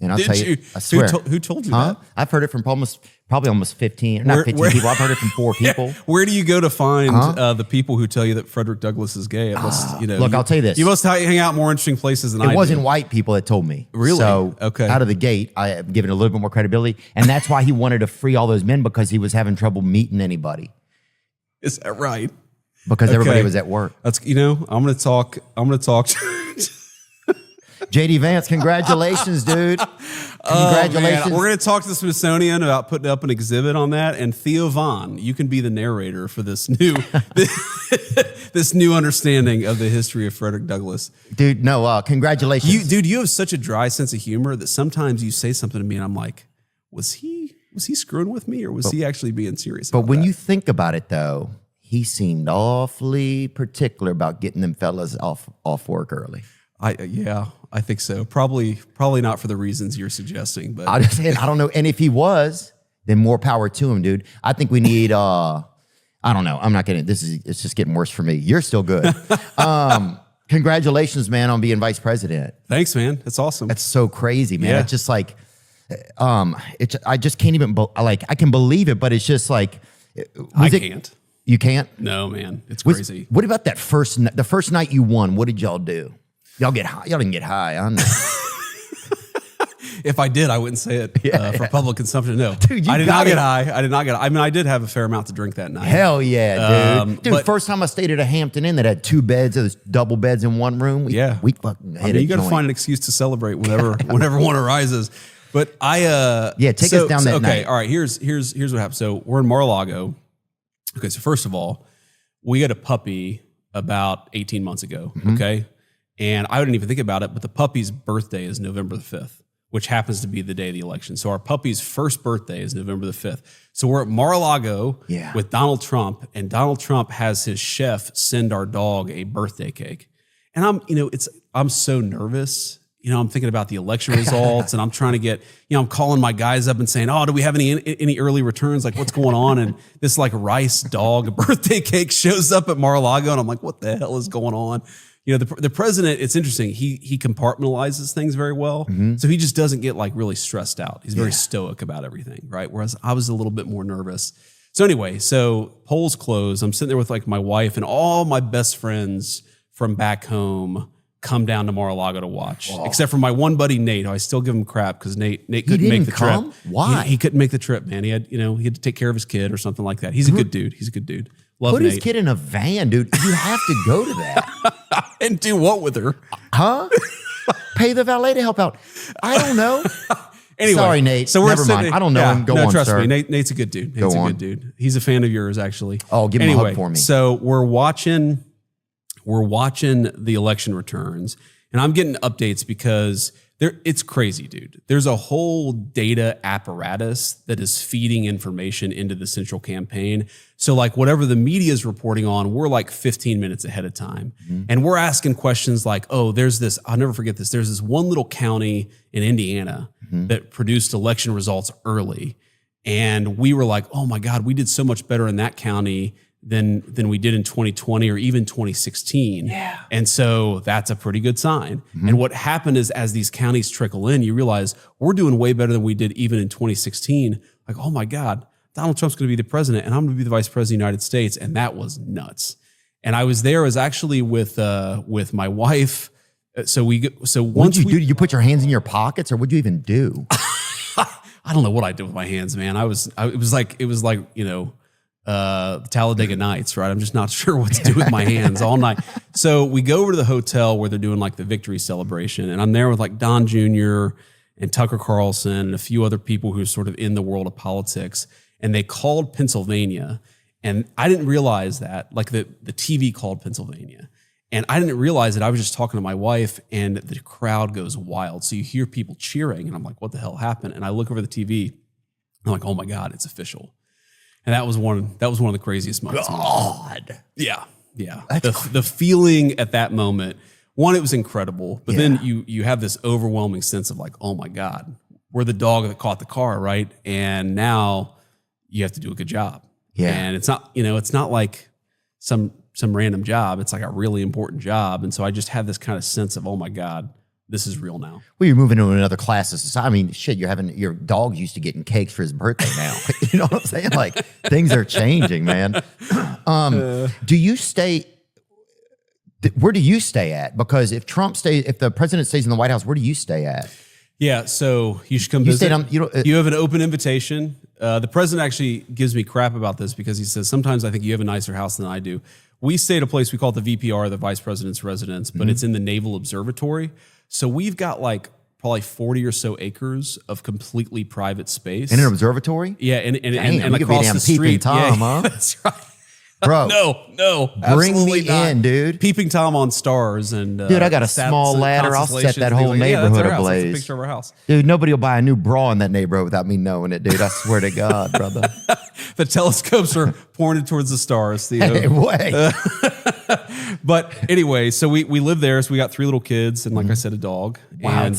And I'll tell you, I swear. Who told you that? I've heard it from probably almost 15, not 15 people. I've heard it from 4 people. Where do you go to find the people who tell you that Frederick Douglass is gay? It must, Look, I'll tell you this. You must hang out more interesting places than I do. It wasn't white people that told me. Really? So okay. Out of the gate, I have given a little bit more credibility. And that's why he wanted to free all those men, because he was having trouble meeting anybody. Is that right? Because everybody was at work. That's, I'm going to talk. JD Vance, congratulations, dude. Congratulations. We're going to talk to the Smithsonian about putting up an exhibit on that. And Theo Vaughn, you can be the narrator for this new this new understanding of the history of Frederick Douglass. Dude, no, congratulations. You have such a dry sense of humor that sometimes you say something to me and I'm like, was he screwing with me, or was he actually being serious? But when you think about it, though, he seemed awfully particular about getting them fellas off work early. I think so. Probably not for the reasons you're suggesting, but I don't know. And if he was, then more power to him, dude. I think we need, I don't know. I'm not getting, it's just getting worse for me. You're still good. Congratulations, man, on being vice president. Thanks, man. That's awesome. That's so crazy, man. Yeah. It's just like, I just can't even, I can believe it, but it's just like, can't. You can't? No, man. It's crazy. What about the first night you won? What did y'all do? Y'all get high. Y'all didn't get high. I know. If I did, I wouldn't say it for public consumption. No, dude, I did not get high. I did not get high. I mean, I did have a fair amount to drink that night. Hell yeah, dude. Dude, but first time I stayed at a Hampton Inn that had 2 beds, those double beds in one room. We fucking hit it. You got to find an excuse to celebrate whenever one arises. But take us down that night. Okay, all right. Here's what happened. So we're in Mar-a-Lago. Okay, so first of all, we got a puppy about 18 months ago. Mm-hmm. Okay. And I didn't even think about it, but the puppy's birthday is November the 5th, which happens to be the day of the election. So our puppy's first birthday is November the 5th. So we're at Mar-a-Lago with Donald Trump, and Donald Trump has his chef send our dog a birthday cake. And I'm so nervous. I'm thinking about the election results, and I'm trying to get, I'm calling my guys up and saying, oh, do we have any early returns? Like, what's going on? And this like rice dog birthday cake shows up at Mar-a-Lago, and I'm like, what the hell is going on? The president, it's interesting. He compartmentalizes things very well. Mm-hmm. So he just doesn't get like really stressed out. He's very stoic about everything, right? Whereas I was a little bit more nervous. So anyway, polls close. I'm sitting there with like my wife and all my best friends from back home come down to Mar-a-Lago to watch, except for my one buddy, Nate. I still give him crap because Nate couldn't make the trip. Why? He couldn't make the trip, man. He had to take care of his kid or something like that. He's a good dude. Love Put Nate. his kid in a van, dude. You have to go to that. And do what with her? Huh? Pay the valet to help out. I don't know. Anyway, sorry, Nate. So never mind. I don't know him. Go on, trust sir. me. Nate's a good dude. Good dude. He's a fan of yours, actually. Oh, give him a hug for me. So we're watching the election returns, and I'm getting updates because it's crazy, dude. There's a whole data apparatus that is feeding information into the central campaign. So like whatever the media is reporting on, we're like 15 minutes ahead of time. Mm-hmm. And we're asking questions like, oh, there's this, I'll never forget this. There's this one little county in Indiana that produced election results early. And we were like, oh my God, we did so much better in that county than we did in 2020 or even 2016. Yeah. And so that's a pretty good sign. Mm-hmm. And what happened is as these counties trickle in, you realize we're doing way better than we did even in 2016. Like, oh my God, Donald Trump's going to be the president and I'm going to be the vice president of the United States. And that was nuts. And I was actually with my wife. What'd you do? Did you put your hands in your pockets or what'd you even do? I don't know what I did with my hands, man. It was like, Talladega Nights, right? I'm just not sure what to do with my hands all night. So we go over to the hotel where they're doing like the victory celebration. And I'm there with like Don Jr. and Tucker Carlson and a few other people who are sort of in the world of politics. And they called Pennsylvania. And I didn't realize that, like the TV called Pennsylvania. And I didn't realize that. I was just talking to my wife and the crowd goes wild. So you hear people cheering and I'm like, what the hell happened? And I look over the TV and I'm like, oh my God, it's official. And that was one of the craziest moments. God. Yeah. The feeling at that moment, one, it was incredible. But then you have this overwhelming sense of like, oh my God, we're the dog that caught the car, right? And now you have to do a good job. Yeah. And it's not like some random job. It's like a really important job. And so I just had this kind of sense of, oh my God, this is real now. Well, you're moving into another class of society. I mean, shit, your dog used to getting cakes for his birthday now. You know what I'm saying? Like, things are changing, man. Do you stay? Where do you stay at? Because if the president stays in the White House, where do you stay at? Yeah, so you should come visit. You have an open invitation. The president actually gives me crap about this because he says, sometimes I think you have a nicer house than I do. We stay at a place, we call it the VPR, the Vice President's Residence, but it's in the Naval Observatory. So we've got like probably 40 or so acres of completely private space. In an observatory? Yeah, and Damn, across the street. Tom, huh? That's right. Bro, no, bring absolutely me not. in, dude. Peeping Tom on stars and dude, I got a small ladder. I'll set that whole neighborhood ablaze. That's a picture of our house. Dude, nobody will buy a new bra in that neighborhood without me knowing it, dude. I swear to God, brother. The telescopes are pointed towards the stars. Theo. Hey, wait. But anyway, so we live there. So we got 3 little kids and, like I said, a dog. Wow, And